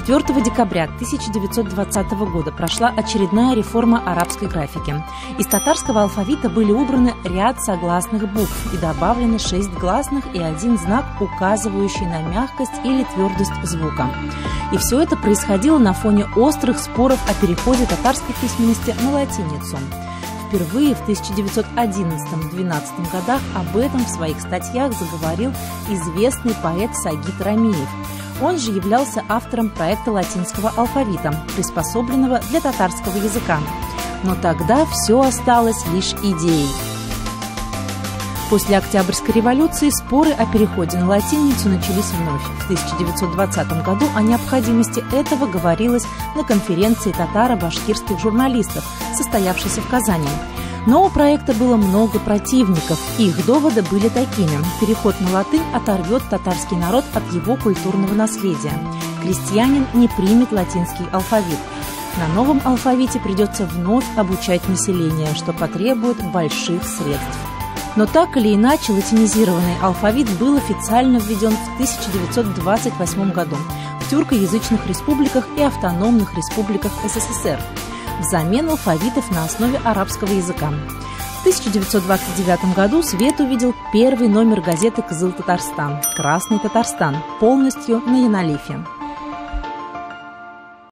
4 декабря 1920 года прошла очередная реформа арабской графики. Из татарского алфавита были убраны ряд согласных букв и добавлены 6 гласных и 1 знак, указывающий на мягкость или твердость звука. И все это происходило на фоне острых споров о переходе татарской письменности на латиницу. Впервые в 1911-12 годах об этом в своих статьях заговорил известный поэт Сагит Рамеев. Он же являлся автором проекта латинского алфавита, приспособленного для татарского языка. Но тогда все осталось лишь идеей. После Октябрьской революции споры о переходе на латиницу начались вновь. В 1920 году о необходимости этого говорилось на конференции татаро-башкирских журналистов, состоявшейся в Казани. Но у проекта было много противников. Их доводы были такими: переход на латынь оторвет татарский народ от его культурного наследия. Крестьянин не примет латинский алфавит. На новом алфавите придется вновь обучать население, что потребует больших средств. Но так или иначе латинизированный алфавит был официально введен в 1928 году в тюркоязычных республиках и автономных республиках СССР взамен алфавитов на основе арабского языка. В 1929 году свет увидел первый номер газеты «Кызыл Татарстан» «Красный Татарстан», полностью на янолифе.